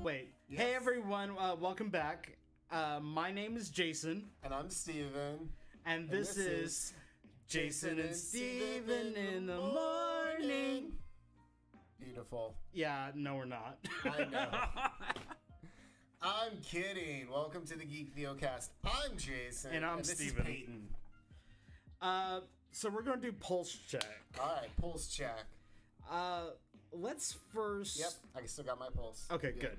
Wait. Yes. Hey everyone, welcome back. My name is Jason. And I'm Steven. And this is Jason and Steven in the morning. Beautiful. Yeah, no we're not. I know. I'm kidding. Welcome to the GeekTheoCast. I'm Jason. And I'm this Steven. is Peyton. So we're going to do pulse check. Alright, pulse check. Let's first... Yep, I still got my pulse. Okay, good.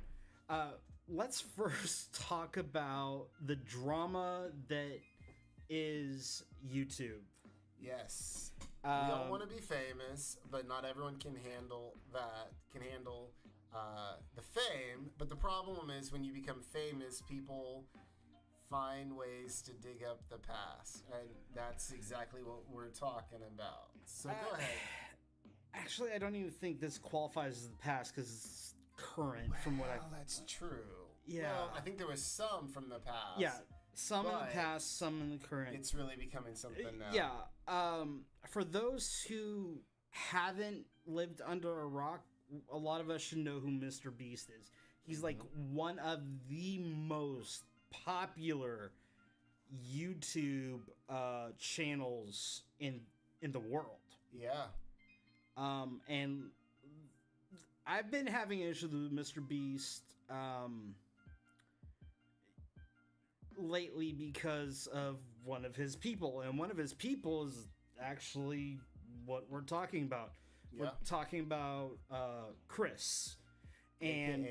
Let's first talk about the drama that is YouTube. Yes. We all want to be famous, but not everyone can handle that, the fame. But the problem is when you become famous, people find ways to dig up the past. And that's exactly what we're talking about. So go ahead. Actually, I don't even think this qualifies as the past because it's current from what Oh, that's true. Yeah. Well, I think there was some from the past. Yeah, some in the But past, some in the current. It's really becoming something now. Yeah. For those who haven't lived under a rock, a lot of us should know who Mr. Beast is. He's like one of the most popular YouTube channels in the world. Yeah. And I've been having issues with Mr. Beast lately because of one of his people, and one of his people is actually what we're talking about. Yeah. We're talking about Chris, and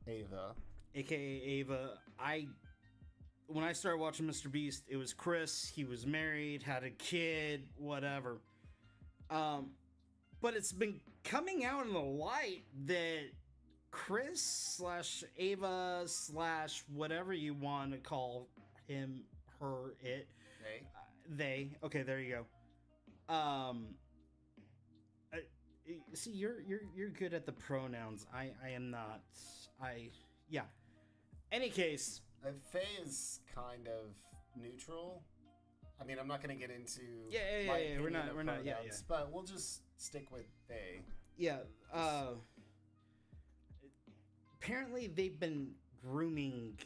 AKA Ava. When I started watching Mr. Beast, it was Chris. He was married, had a kid, whatever. But it's been coming out in the light that Chris / Ava / whatever you want to call him, her, it, they. Okay, there you go. See, you're good at the pronouns. I am not. Yeah. Any case, Faye is kind of neutral. I mean, I'm not going to get into yeah. We're not. Yeah. But we'll just stick with they. Yeah. Apparently, they've been grooming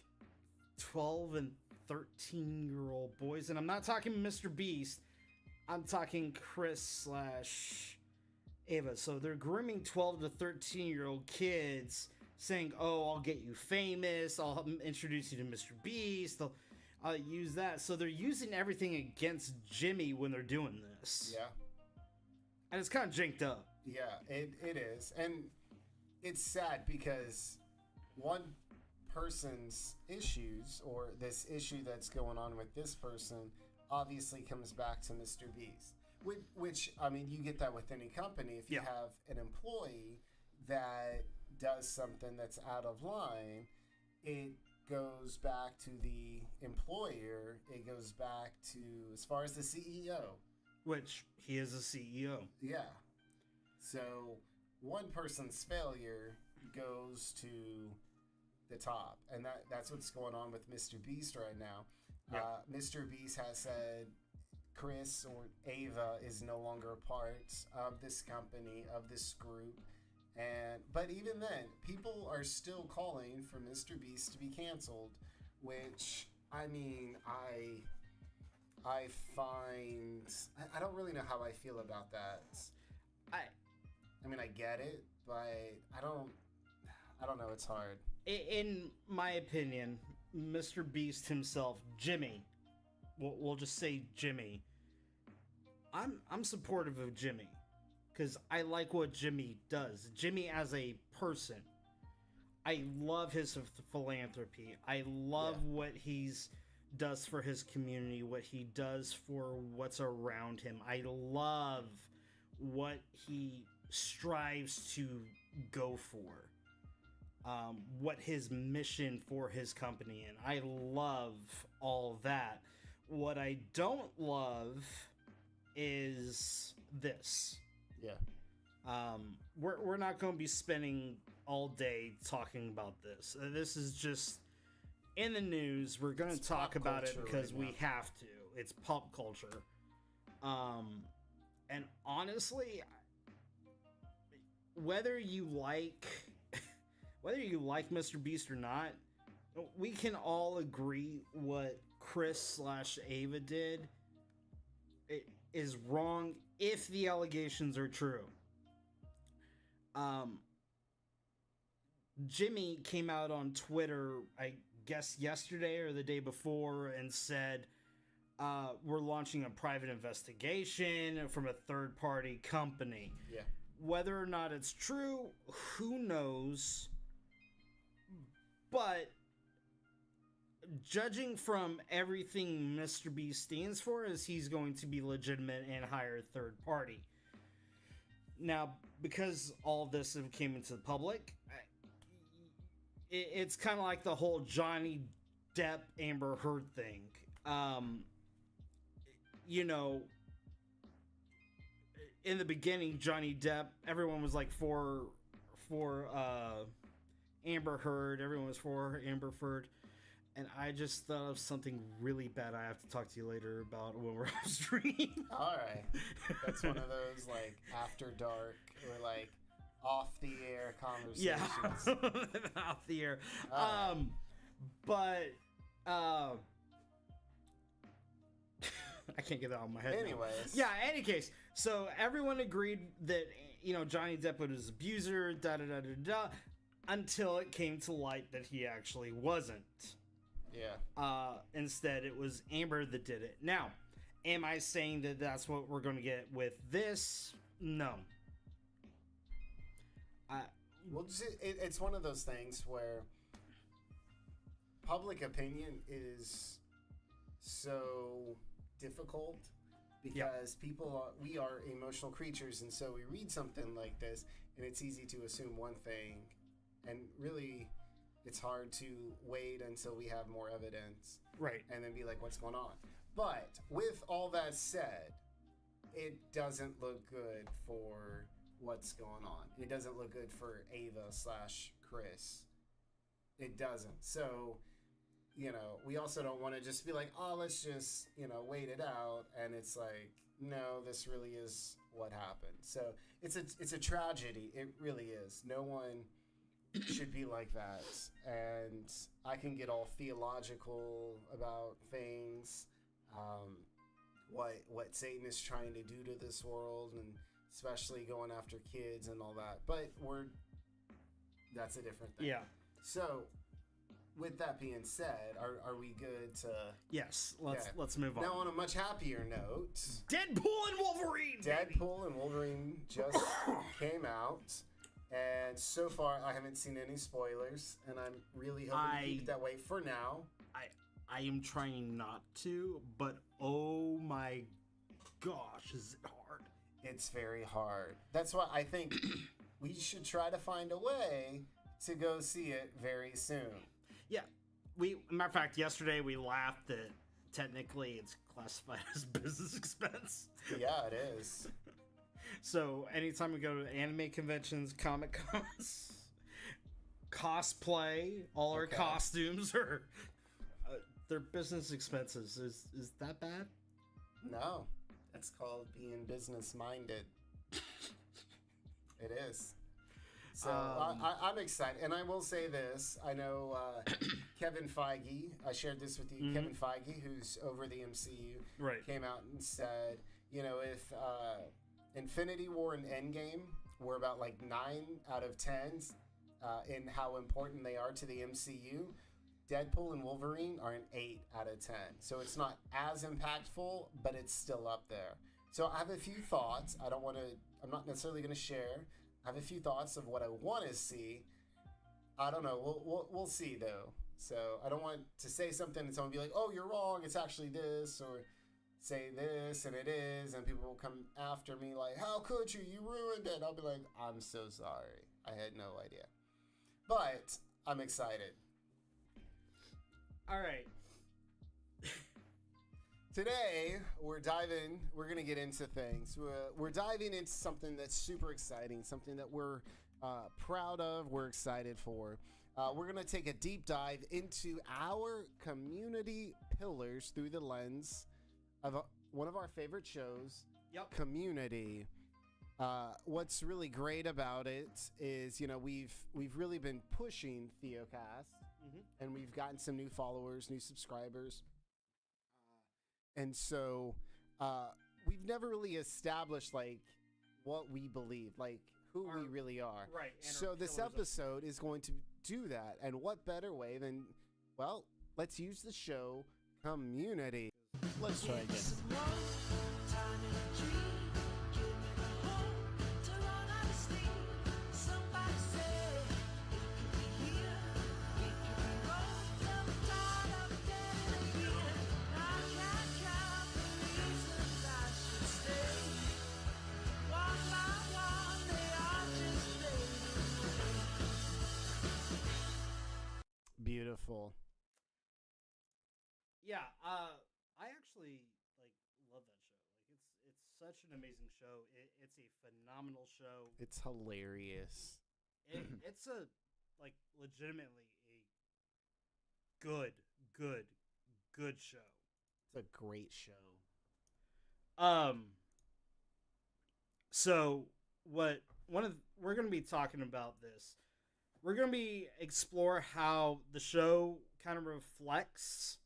12 and 13-year-old boys, and I'm not talking Mr. Beast. I'm talking Chris / Ava. So they're grooming 12 to 13-year-old kids, saying, "Oh, I'll get you famous. I'll introduce you to Mr. Beast. I'll use that." So they're using everything against Jimmy when they're doing this. Yeah. And it's kind of jinked up. Yeah, it is. And it's sad because one person's issues, or this issue that's going on with this person, obviously comes back to Mr. Beast. Which, I mean, you get that with any company. If you have an employee that does something that's out of line, it goes back to the employer. It goes back to, as far as the CEO. Which, he is a CEO. Yeah. So, one person's failure goes to the top. And that's what's going on with Mr. Beast right now. Yeah. Mr. Beast has said Chris or Ava is no longer a part of this company, of this group. But even then, people are still calling for Mr. Beast to be canceled, which, I mean, I find... I don't really know how I feel about that. I mean, I get it, but I don't know, it's hard. In my opinion, Mr. Beast himself, Jimmy, we'll just say Jimmy, I'm supportive of Jimmy. Because I like what Jimmy does. Jimmy as a person. I love his philanthropy. I love what he's does for his community, what he does for what's around him. I love what he strives to go for. What his mission for his company, and I love all that. What I don't love is this. Yeah. We're not going to be spending all day talking about this. This is just in the news. We're going to talk about it because we have to. It's pop culture. And honestly, whether you like whether you like Mr. Beast or not, we can all agree what Chris/Ava did is wrong if the allegations are true. Jimmy came out on Twitter, I guess yesterday or the day before, and said, we're launching a private investigation from a third-party company. Yeah. Whether or not it's true, who knows? But judging from everything Mr. B stands for, is he's going to be legitimate and hire a third party. Now, because all of this came into the public, it's kind of like the whole Johnny Depp Amber Heard thing. You know, in the beginning, Johnny Depp, everyone was like for Amber Heard. Everyone was for Amber Heard. And I just thought of something really bad I have to talk to you later about when we're off stream. All right. That's one of those, like, after dark or, like, off the air conversations. Yeah. Off the air. Right. But, I can't get that out of my head. Anyways. Yeah, any case. So everyone agreed that, you know, Johnny Depp was an abuser, da-da-da-da-da, until it came to light that he actually wasn't. Yeah. Instead, it was Amber that did it. Now, am I saying that that's what we're going to get with this? No. Well, it's one of those things where public opinion is so difficult because we are emotional creatures, and so we read something like this, and it's easy to assume one thing, and really it's hard to wait until we have more evidence. Right. And then be like, what's going on? But with all that said, it doesn't look good for what's going on. It doesn't look good for Ava/Chris. It doesn't. So, you know, we also don't want to just be like, oh, let's just, you know, wait it out. And it's like, no, this really is what happened. So it's a tragedy. It really is. No one should be like that. And I can get all theological about things, what Satan is trying to do to this world, and especially going after kids and all that. But that's a different thing. Yeah. So with that being said, are we good to... Yes, let's move on. Now, on a much happier note... Deadpool and Wolverine! Deadpool and Wolverine just came out. And so far, I haven't seen any spoilers, and I'm really hoping to keep it that way for now. I am trying not to, but oh my gosh, is it hard? It's very hard. That's why I think we should try to find a way to go see it very soon. Yeah. Matter of fact, yesterday we laughed that technically it's classified as business expense. Yeah, it is. So anytime we go to anime conventions, Comic Cons, cosplay, all our costumes are they're business expenses. Is that bad? No, that's called being business minded. It is. So I'm excited, and I will say this: I know Kevin Feige. I shared this with you. Mm-hmm. Kevin Feige, who's over the MCU, came out and said, you know, if Infinity War and Endgame were about like 9 out of 10 in how important they are to the MCU, Deadpool and Wolverine are an 8 out of 10. So it's not as impactful, but it's still up there. So I have a few thoughts. I'm not necessarily going to share. I have a few thoughts of what I want to see. I don't know. We'll see though. So I don't want to say something and someone be like, "Oh, you're wrong. It's actually this," or say this and it is, and people will come after me like, "How could you? You ruined it." I'll be like, "I'm so sorry. I had no idea." But I'm excited. All right. Today, we're going to get into things. We're diving into something that's super exciting, something that we're proud of, we're excited for. We're going to take a deep dive into our community pillars through the lens of one of our favorite shows, Community. What's really great about it is, we've really been pushing TheoCast, and we've gotten some new followers, new subscribers, and so we've never really established like what we believe, like who we really are. Right. So this episode is going to do that, and what better way than, well, let's use the show Community. Let's try again. Beautiful. Yeah, I actually love that show. Like it's such an amazing show. It's a phenomenal show. It's hilarious. It's a legitimately a good show. It's a great show. So we're going to be talking about this. We're going to be explore how the show kind of reflects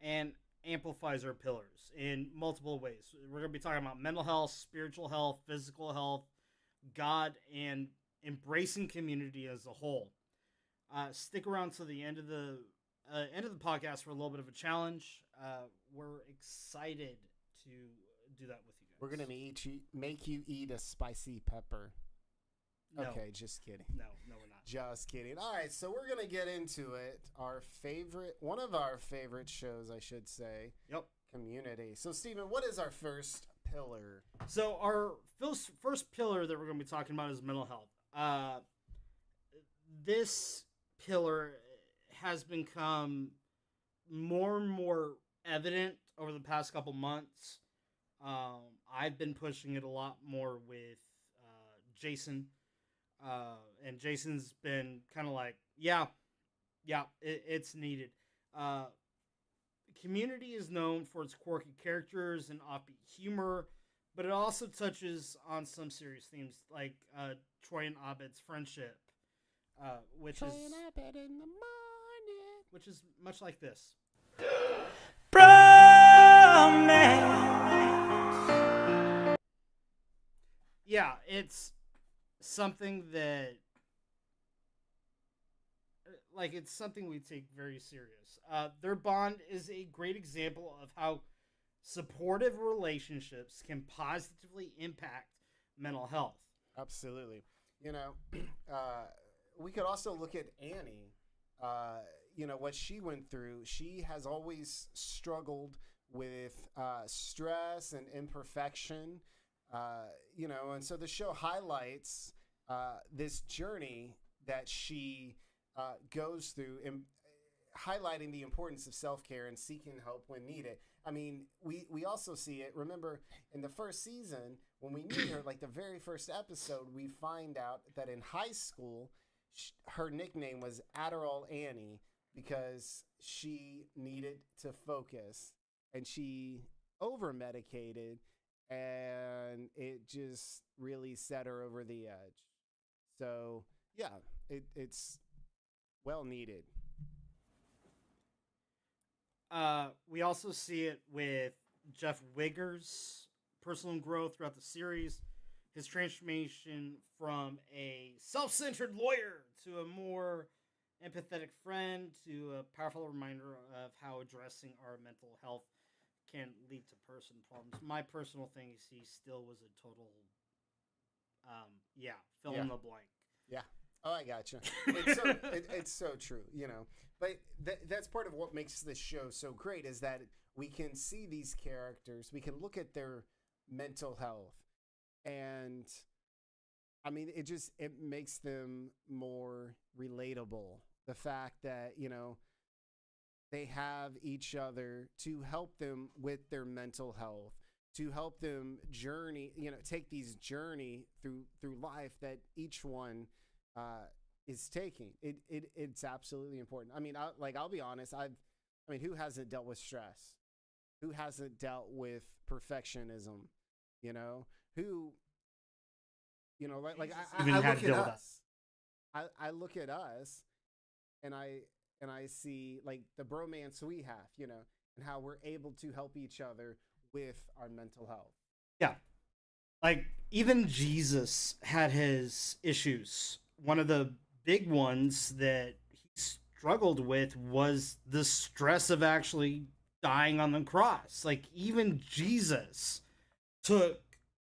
and amplifies our pillars in multiple ways. We're going to be talking about mental health, spiritual health, physical health, God, and embracing community as a whole. Stick around to the end of the podcast for a little bit of a challenge. We're excited to do that with you guys. We're going to make you eat a spicy pepper. No. Okay, just kidding. No, we're not. Just kidding. All right, so we're going to get into it. One of our favorite shows, I should say. Yep. Community. So, Stephen, what is our first pillar? So, our first pillar that we're going to be talking about is mental health. This pillar has become more and more evident over the past couple months. I've been pushing it a lot more with Jason. And Jason's been kind of like, it's needed. Community is known for its quirky characters and offbeat humor, but it also touches on some serious themes like Troy and Abed's friendship, which is much like this. Yeah, it's something that it's something we take very serious. Their bond is a great example of how supportive relationships can positively impact mental health. Absolutely. We could also look at Annie. What she went through. She has always struggled with stress and imperfection. And so the show highlights this journey that she goes through, highlighting the importance of self-care and seeking help when needed. I mean, we also see it. Remember, in the first season, when we meet her, like the very first episode, we find out that in high school, her nickname was Adderall Annie because she needed to focus and she over-medicated, and it just really set her over the edge. So, yeah, it's well needed. We also see it with Jeff Wigger's personal growth throughout the series, his transformation from a self-centered lawyer to a more empathetic friend, to a powerful reminder of how addressing our mental health can lead to personal problems. My personal thing is he still was a total, fill in the blank. Yeah. Oh, I gotcha. It's so true, But that's part of what makes this show so great is that we can see these characters, we can look at their mental health, and I mean, it makes them more relatable. The fact that, they have each other to help them with their mental health, to help them journey, take these journey through life that each one is taking. It's absolutely important. I mean, I'll be honest. Who hasn't dealt with stress? Who hasn't dealt with perfectionism? Who You know, like Even I had look to at deal with that. us. I look at us, and I see like the bromance we have, you know, and how we're able to help each other with our mental health. Yeah. Like, even Jesus had his issues. One of the big ones that he struggled with was the stress of actually dying on the cross. Like, even Jesus took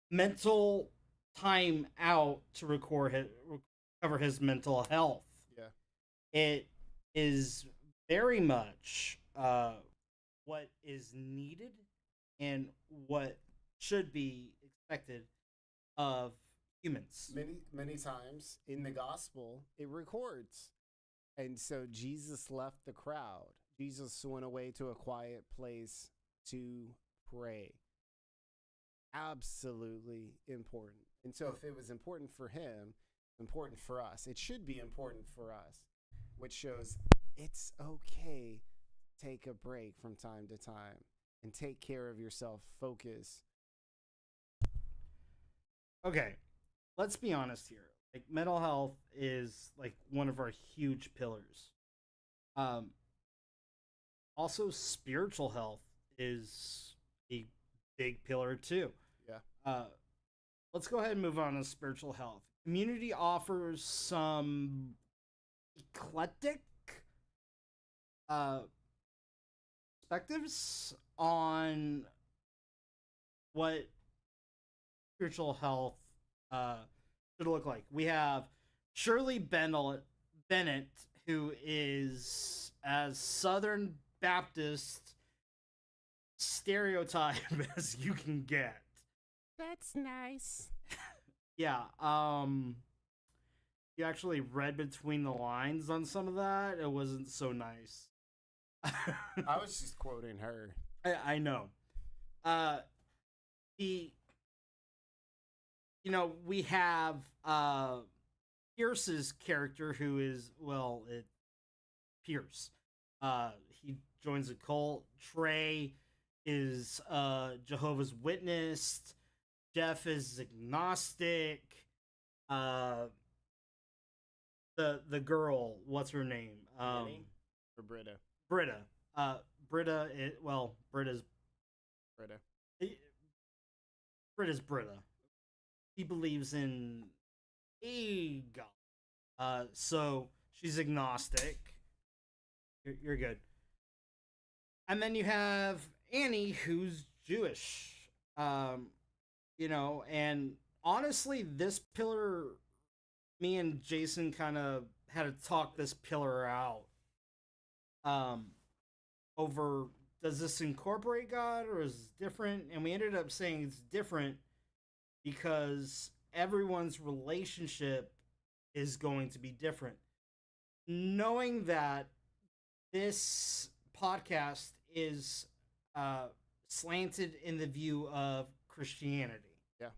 mental time out to recover his mental health. Yeah. It is very much what is needed and what should be expected of humans. Many times in the gospel it records. And so Jesus left the crowd. Jesus went away to a quiet place to pray. Absolutely important. And so if it was important for him, important for us, it should be important for us, which shows it's okay to take a break from time to time and take care of yourself, focus. Okay, let's be honest here. Like, mental health is like one of our huge pillars. Um, Also, spiritual health is a big pillar too. Yeah. Uh, let's go ahead and move on to spiritual health. Community offers some eclectic uh, perspectives on what spiritual health uh, should look like. We have Shirley Bennett, who is as Southern Baptist stereotype as you can get. That's nice. Yeah, you actually read between the lines on some of that. It wasn't so nice. I was just quoting her. I know. The we have Pierce's character, who is, well, Pierce. He joins a cult. Trey is Jehovah's Witness. Jeff is agnostic. The girl, what's her name? Benny or Britta? Britta. Britta. Britta's Britta. Britta's Britta. He believes in a god. So she's agnostic. You're good. And then you have Annie, who's Jewish. And honestly, this pillar, me and Jason kind of had to talk this pillar out. Over, does this incorporate God or is it different? And we ended up saying it's different because everyone's relationship is going to be different. Knowing that this podcast is slanted in the view of Christianity. Yeah.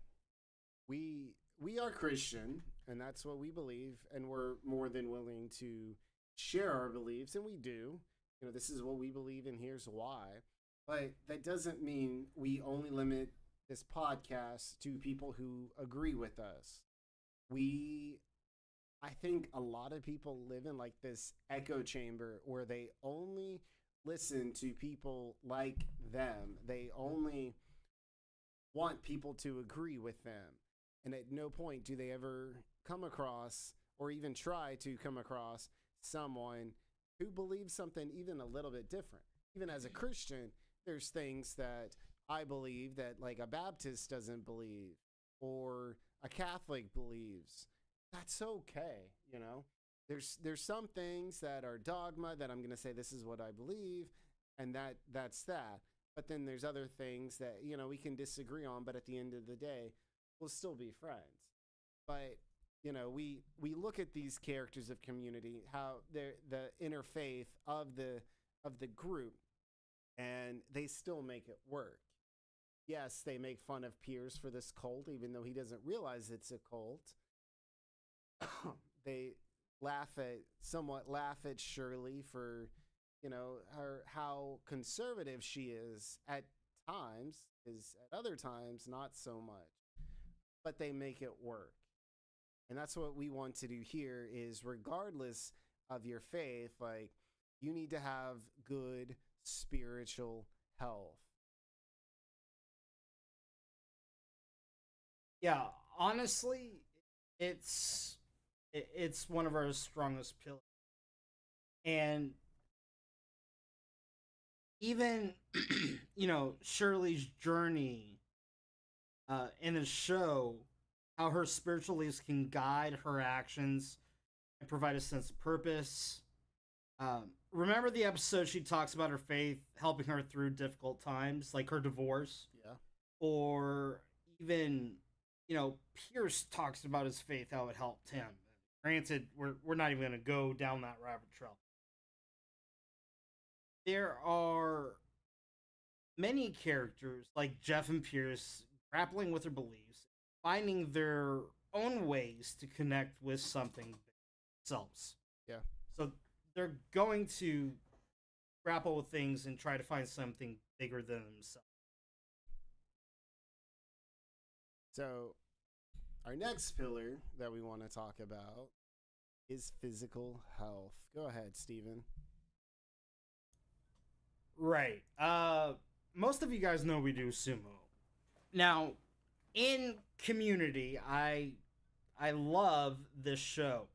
We are Christian, and that's what we believe, and we're more than willing to share our beliefs, and we do. You know, this is what we believe, and here's why. But that doesn't mean we only limit this podcast to people who agree with us. I think a lot of people live in like this echo chamber where they only listen to people like them. They only want people to agree with them. And at no point do they ever come across or even try to come across someone who believes something even a little bit different. Even as a Christian, there's things that I believe that like a Baptist doesn't believe or a Catholic believes. That's okay, you know. There's some things that are dogma that I'm going to say this is what I believe, and that's that. But then there's other things that, you know, we can disagree on, but at the end of the day, we'll still be friends. But, you know, we look at these characters of Community, how they're the interfaith of the group, and they still make it work. Yes, they make fun of Piers for this cult, even though he doesn't realize it's a cult. They somewhat laugh at Shirley for, you know, how conservative she is at times, is at other times not so much. But they make it work. And that's what we want to do here is regardless of your faith, like you need to have good spiritual health. Yeah, honestly, it's it's one of our strongest pillars. And even Shirley's journey in the show, how her spiritual beliefs can guide her actions and provide a sense of purpose. Remember the episode she talks about her faith helping her through difficult times, like her divorce? Yeah. Or even, Pierce talks about his faith, how it helped him. Granted, we're not even going to go down that rabbit trail. There are many characters like Jeff and Pierce grappling with their beliefs, finding their own ways to connect with something themselves. Yeah. So they're going to grapple with things and try to find something bigger than themselves. So our next pillar that we want to talk about is physical health. Go ahead, Steven. Right. Most of you guys know we do sumo. Now, in Community, I love this show.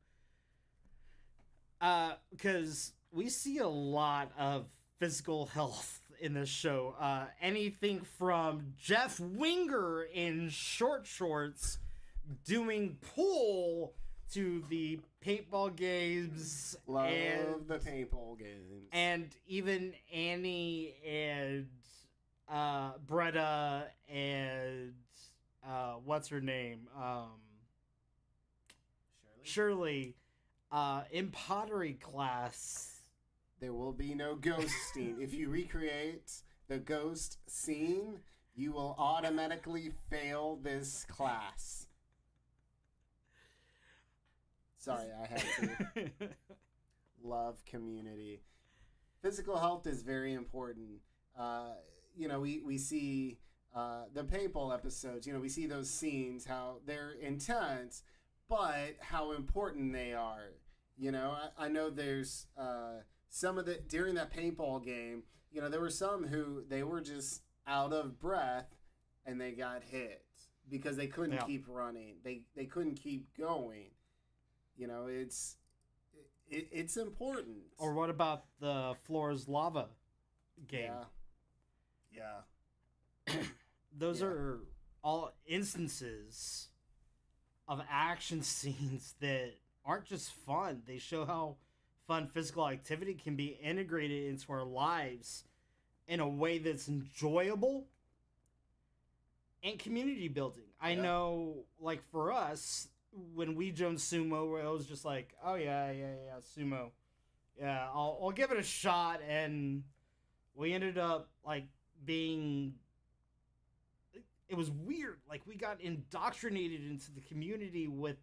Because we see a lot of physical health in this show. Anything from Jeff Winger in short shorts doing pool to the paintball games. Love the paintball games. And even Annie and Bretta and what's her name? Shirley. In pottery class. There will be no ghosting. If you recreate the ghost scene, you will automatically fail this class. Sorry, I had to. Love Community. Physical health is very important. We see the paintball episodes. We see those scenes, how they're intense, but how important they are. I know there's some of during that paintball game, there were some who they were just out of breath and they got hit because they couldn't keep running. They couldn't keep going. It's important. Or what about the Floor's Lava game? Yeah. Those are all instances of action scenes that aren't just fun. They show how fun physical activity can be integrated into our lives in a way that's enjoyable and community building. I know, like, for us, when we joined sumo, it was just like, oh yeah, sumo. Yeah, I'll give it a shot, and we ended up, like, being... It was weird. Like, we got indoctrinated into the community with...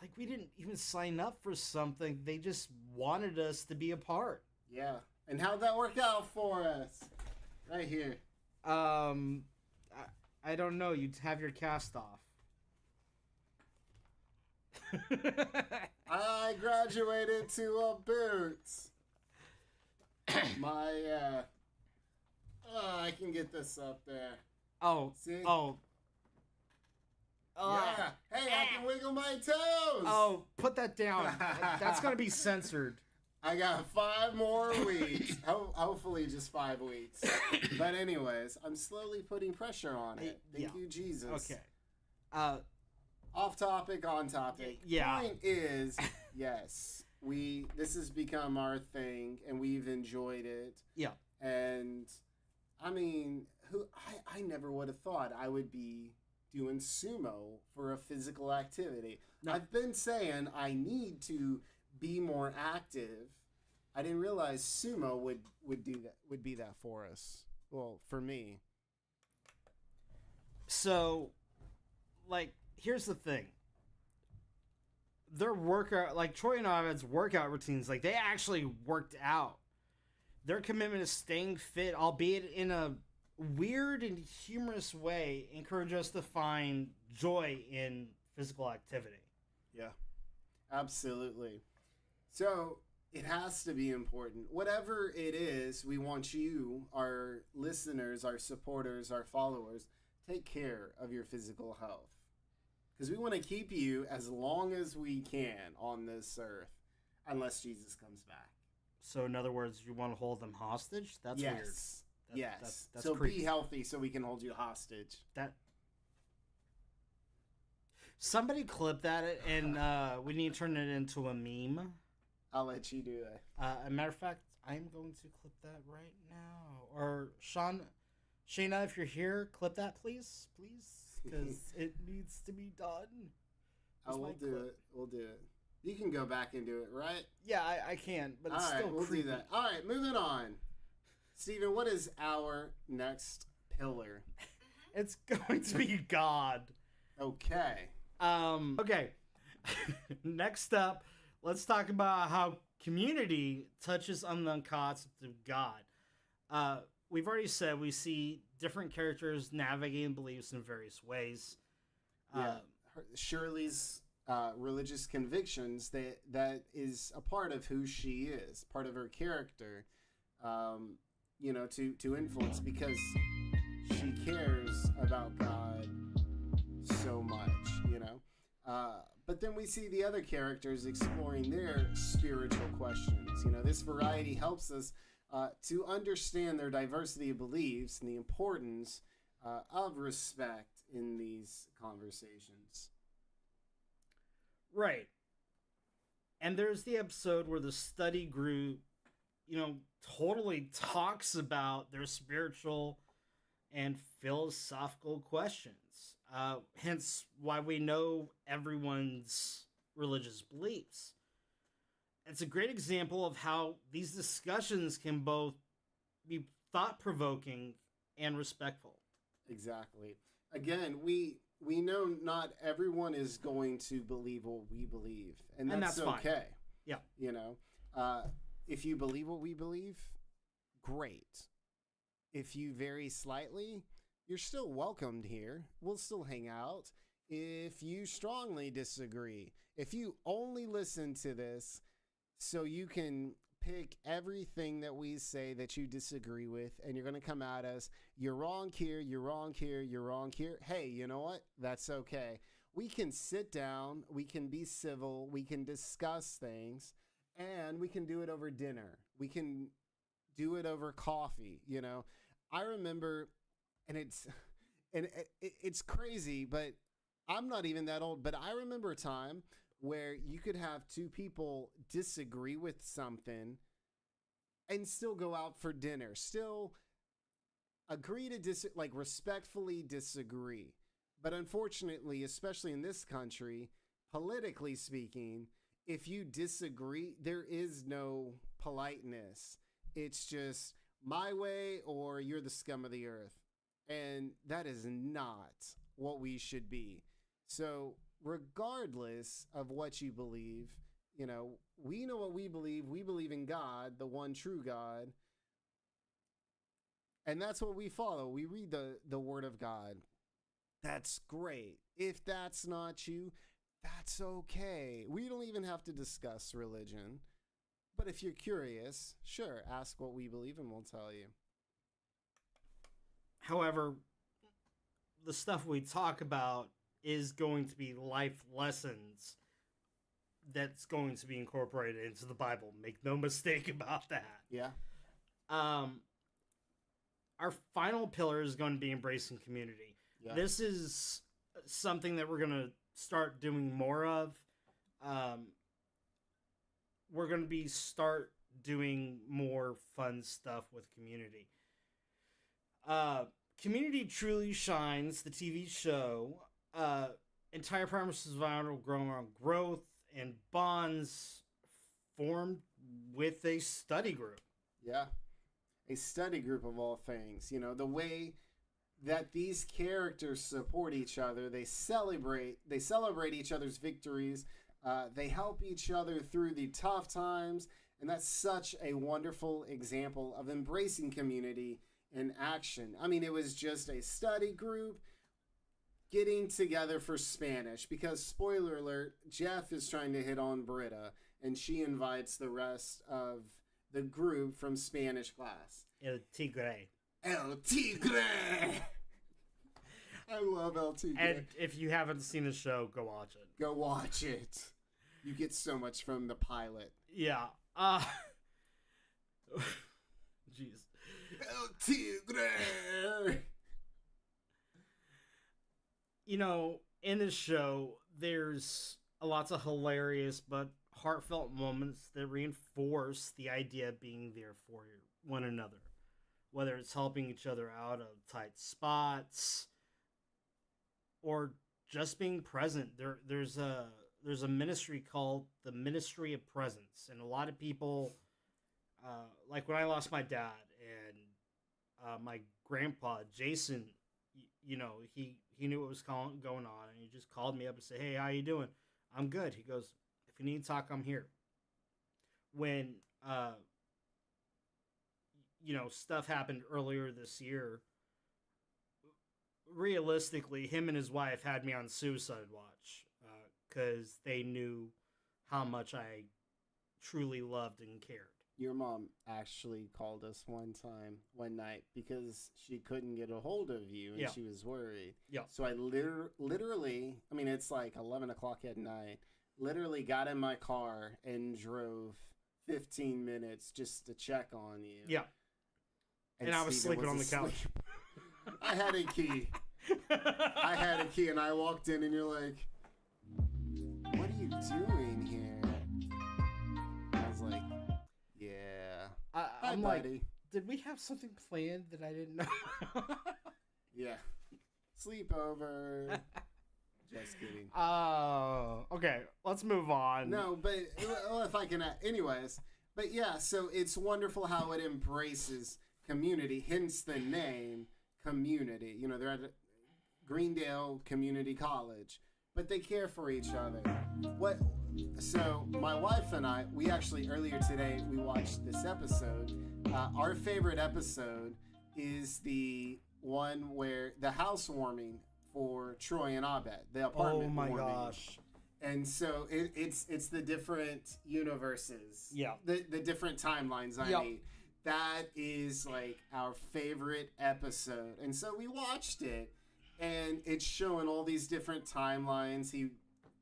Like, we didn't even sign up for something. They just wanted us to be a part. Yeah. And how'd that work out for us? Right here. I don't know. You'd have your cast off. I graduated to a boots. I can get this up there. Oh. See? Oh. Yeah. Hey, I can wiggle my toes. Oh, put that down. That's going to be censored. I got 5 more weeks. Hopefully just 5 weeks. But anyways, I'm slowly putting pressure on it. Thank you, Jesus. Okay. Off topic, on topic. Yeah. Point is, yes, this has become our thing, and we've enjoyed it. Yeah. And, I mean, I never would have thought I would be doing sumo for a physical activity. No. I've been saying I need to be more active. I didn't realize sumo would be that for us. Well, for me. So, like, here's the thing. Their workout, like Troy and Ovid's workout routines, like, they actually worked out. Their commitment to staying fit, albeit in a weird and humorous way, encourage us to find joy in physical activity. Yeah, absolutely. So it has to be important. Whatever it is, we want you, our listeners, our supporters, our followers, take care of your physical health. Because we want to keep you as long as we can on this earth, unless Jesus comes back. So, in other words, you want to hold them hostage? That's weird. Yes. That's so creepy. be healthy so we can hold you hostage. Somebody clip that, and we need to turn it into a meme. I'll let you do that. As a matter of fact, I'm going to clip that right now. Or Shayna, if you're here, clip that, please, because it needs to be done. We'll do it. We'll do it. You can go back and do it, right? Yeah, I can, but it's still we'll creepy. do that. All right, moving on. Steven, what is our next pillar? It's going to be God. Okay. Okay. Next up, let's talk about how community touches on the concept of God. We've already said we see different characters navigating beliefs in various ways. Shirley's religious convictions, that is a part of who she is, part of her character, to influence, because she cares about God so much, but then we see the other characters exploring their spiritual questions. This variety helps us to understand their diversity of beliefs and the importance of respect in these conversations. Right. And there's the episode where the study group, totally talks about their spiritual and philosophical questions. Hence why we know everyone's religious beliefs. It's a great example of how these discussions can both be thought-provoking and respectful. Exactly. Again, we know not everyone is going to believe what we believe, and that's okay. Fine. Yeah. If you believe what we believe, great. If you vary slightly, you're still welcomed here. We'll still hang out. If you strongly disagree, if you only listen to this so you can pick everything that we say that you disagree with, and you're going to come at us, you're wrong here, you're wrong here, you're wrong here. Hey, you know what? That's okay. We can sit down, we can be civil, we can discuss things, and we can do it over dinner. We can do it over coffee. I remember, and it's crazy, but I'm not even that old, but I remember a time where you could have two people disagree with something and still go out for dinner, still agree to respectfully disagree. But unfortunately, especially in this country, politically speaking, if you disagree, there is no politeness. It's just my way or you're the scum of the earth. And that is not what we should be. So regardless of what you believe, we know what we believe. We believe in God, the one true God. And that's what we follow. We read the word of God. That's great. If that's not you, that's okay. We don't even have to discuss religion. But if you're curious, sure, ask what we believe and we'll tell you. However, the stuff we talk about is going to be life lessons that's going to be incorporated into the Bible. Make no mistake about that. Yeah. Our final pillar is going to be embracing community. Yeah. This is something that we're going to start doing more of. We're going to start doing more fun stuff with community. Community Truly Shines, the TV show, entire premise is around growth and bonds formed with a study group. Yeah, a study group of all things. The way that these characters support each other, they celebrate each other's victories. They help each other through the tough times, and that's such a wonderful example of embracing community in action. I mean, it was just a study group. getting together for Spanish because, spoiler alert, Jeff is trying to hit on Britta, and she invites the rest of the group from Spanish class. El Tigre. El Tigre! I love El Tigre. And if you haven't seen the show, go watch it. Go watch it. You get so much from the pilot. Yeah. Jeez. El Tigre! You know, in this show, there's lots of hilarious but heartfelt moments that reinforce the idea of being there for one another. Whether it's helping each other out of tight spots or just being present. There's a ministry called the Ministry of Presence, and a lot of people, like when I lost my dad and my grandpa Jason, you know, he knew what was going on, and he just called me up and said, "Hey, how you doing?" "I'm good." He goes, "If you need to talk, I'm here." When you know, stuff happened earlier this year, realistically, him and his wife had me on suicide watch because they knew how much I truly loved and cared. Your mom actually called us one night, because she couldn't get a hold of you, and she was worried. Yeah. So I literally, I mean, it's like 11 o'clock at night, literally got in my car and drove 15 minutes just to check on you. Yeah. And I was sleeping on the couch. I had a key. And I walked in, and you're like, "What are you doing here?" I was like, "Yeah." I'm Hi, like, buddy. Did we have something planned that I didn't know? Yeah. Sleepover. Just kidding. Oh, okay. Let's move on. No, but if I can, anyways. But yeah, so it's wonderful how it embraces community, hence the name Community. You know, they're at Greendale Community College, but they care for each other. So my wife and I, we actually earlier today, we watched this episode. Our favorite episode is the one where the housewarming for Troy and Abed, the apartment. Oh my warming. gosh. And so it's the different universes. Yeah. The different timelines, I mean. That is like our favorite episode. And so we watched it, and it's showing all these different timelines.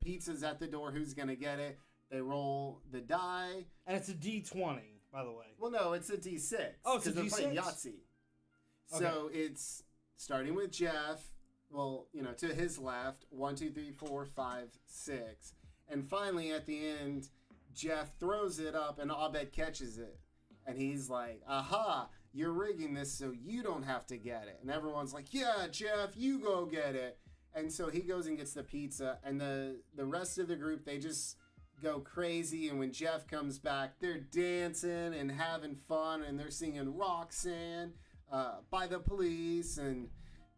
Pizza's at the door, who's going to get it? They roll the die. And it's a D20, by the way. Well, no, it's a D6. Oh, it's a D6? Because they're playing Yahtzee. Okay. So it's starting with Jeff, well, you know, to his left, 1, 2, 3, 4, 5, 6. And finally, at the end, Jeff throws it up, and Abed catches it. And he's like, "Aha, you're rigging this so you don't have to get it." And everyone's like, "Yeah, Jeff, you go get it." And so he goes and gets the pizza. And the rest of the group, they just go crazy. And when Jeff comes back, they're dancing and having fun. And they're singing Roxanne by the Police and,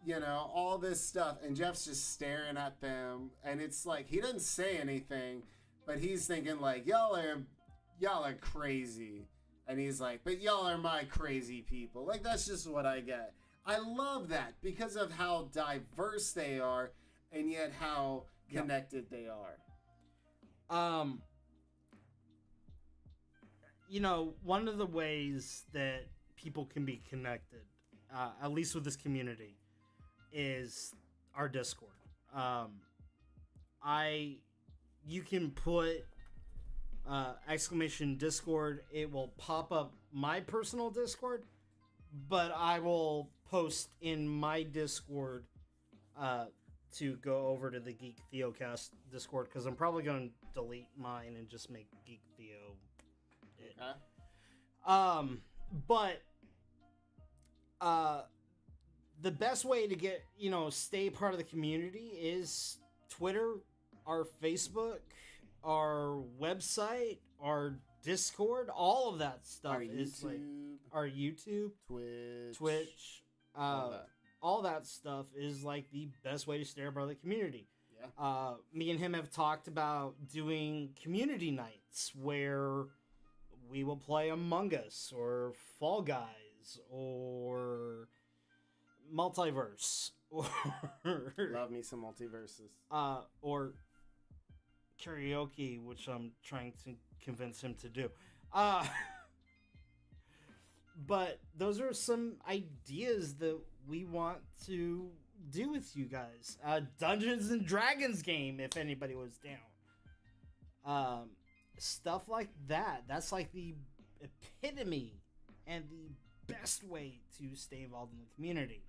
you know, all this stuff. And Jeff's just staring at them. And it's like, he doesn't say anything, but he's thinking like, y'all are crazy. And he's like, "But y'all are my crazy people." Like, that's just what I get. I love that because of how diverse they are, and yet how connected they are. You know, one of the ways that people can be connected, at least with this community, is our Discord. You can put exclamation Discord, it will pop up my personal Discord, but I will post in my Discord to go over to the GeekTheoCast Discord, because I'm probably going to delete mine and just make GeekTheo it. Okay. But the best way to get, you know, stay part of the community is Twitter, our Facebook, our website, our Discord, all of that stuff. Our YouTube, Twitch, all that stuff is like the best way to stay part of the community. Yeah. Me and him have talked about doing community nights where we will play Among Us or Fall Guys or Multiverse, or Love me some multiverses. or karaoke, which I'm trying to convince him to do. But those are some ideas that we want to do with you guys. Dungeons and Dragons game, if anybody was down. Stuff like that. That's like the epitome and the best way to stay involved in the community.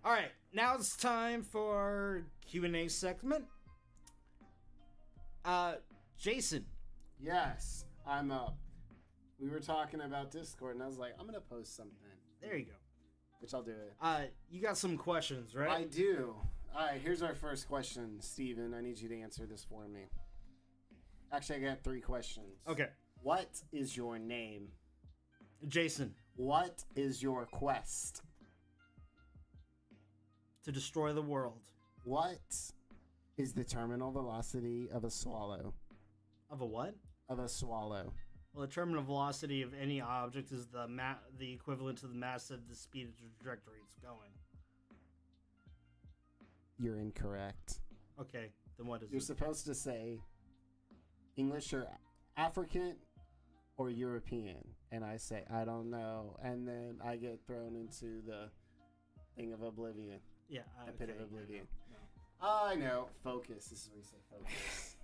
All right, now it's time for Q&A segment. Jason. Yes, I'm up. We were talking about Discord, and I was like, I'm gonna post something. There you go. Which I'll do it. You got some questions, right? I do. All right, here's our first question, Steven. I need you to answer this for me. Actually, I got 3 questions. Okay. What is your name? Jason. What is your quest? To destroy the world. What is the terminal velocity of a swallow? Of a what? Of a swallow. Well, the terminal velocity of any object is the equivalent to the mass of the speed of the trajectory it's going. You're incorrect. Okay, then what is You're it? supposed to say English or African or European. And I say, I don't know. And then I get thrown into the thing of oblivion. Yeah, the pit of okay, oblivion. no. I know. Focus. This is where you say focus.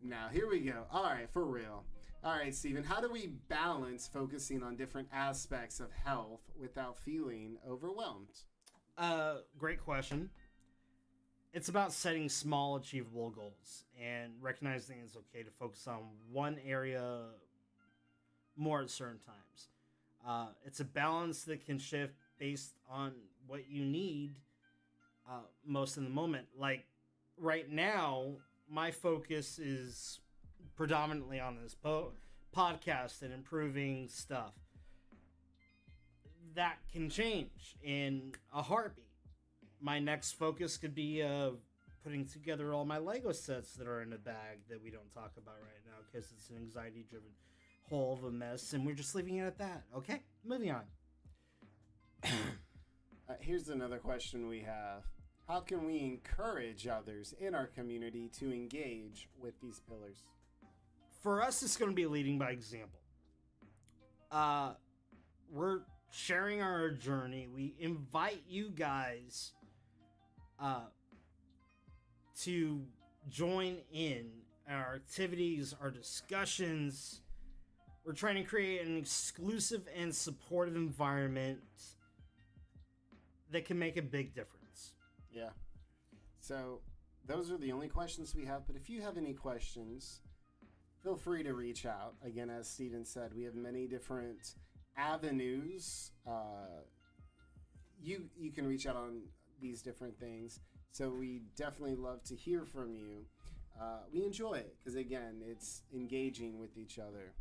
Now, here we go. All right, for real. All right, Steven, how do we balance focusing on different aspects of health without feeling overwhelmed? Great question. It's about setting small, achievable goals and recognizing it's okay to focus on one area more at certain times. It's a balance that can shift based on what you need most in the moment. Like right now, my focus is predominantly on this podcast and improving stuff. That can change in a heartbeat. My next focus could be putting together all my Lego sets that are in a bag that we don't talk about right now because it's an anxiety-driven hole of a mess, and we're just leaving it at that. Okay, moving on. Here's another question we have. How can we encourage others in our community to engage with these pillars? For us, it's going to be leading by example. We're sharing our journey. We invite you guys to join in our activities, our discussions. We're trying to create an exclusive and supportive environment that can make a big difference. Yeah. So those are the only questions we have. But if you have any questions, feel free to reach out. Again, as Steven said, we have many different avenues. You can reach out on these different things. So we definitely love to hear from you. We enjoy it because, again, it's engaging with each other.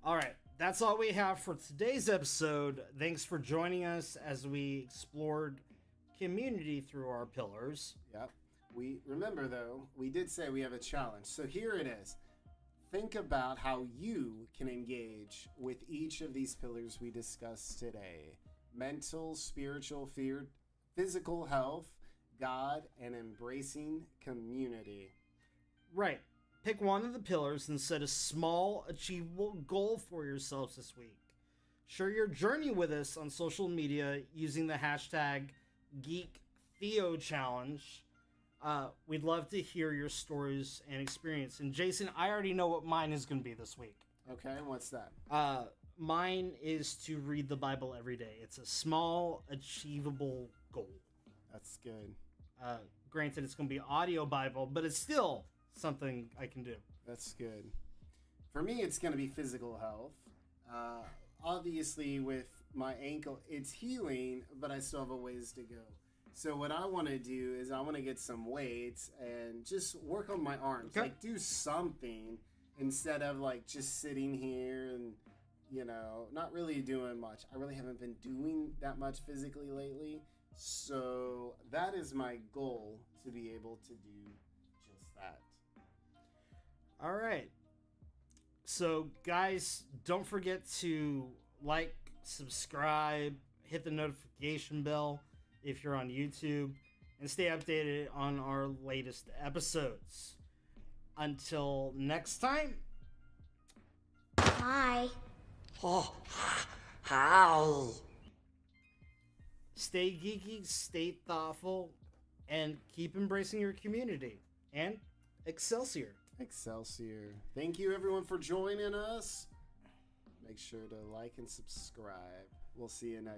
All right, that's all we have for today's episode. Thanks for joining us as we explored community through our pillars. Yep. We remember, though, we did say we have a challenge. So here it is. Think about how you can engage with each of these pillars we discussed today. Mental, spiritual, physical health, God, and embracing community. Right. Pick one of the pillars and set a small, achievable goal for yourselves this week. Share your journey with us on social media using the hashtag GeekTheoChallenge. We'd love to hear your stories and experience. And Jason, I already know what mine is going to be this week. Okay, what's that? Mine is to read the Bible every day. It's a small, achievable goal. That's good. Granted, it's going to be audio Bible, but it's still something I can do. That's good. For me, it's going to be physical health. Obviously, with my ankle, it's healing, but I still have a ways to go. So what I want to do is I want to get some weights and just work on my arms. Okay. Like, do something instead of, like, just sitting here and, you know, not really doing much. I really haven't been doing that much physically lately. So that is my goal, to be able to do just that. All right. So, guys, don't forget to like, subscribe, hit the notification bell. if you're on YouTube, and stay updated on our latest episodes. Until next time. Hi. Oh, hi. Stay geeky, stay thoughtful, and keep embracing your community. And Excelsior. Excelsior. Thank you, everyone, for joining us. Make sure to like and subscribe. We'll see you next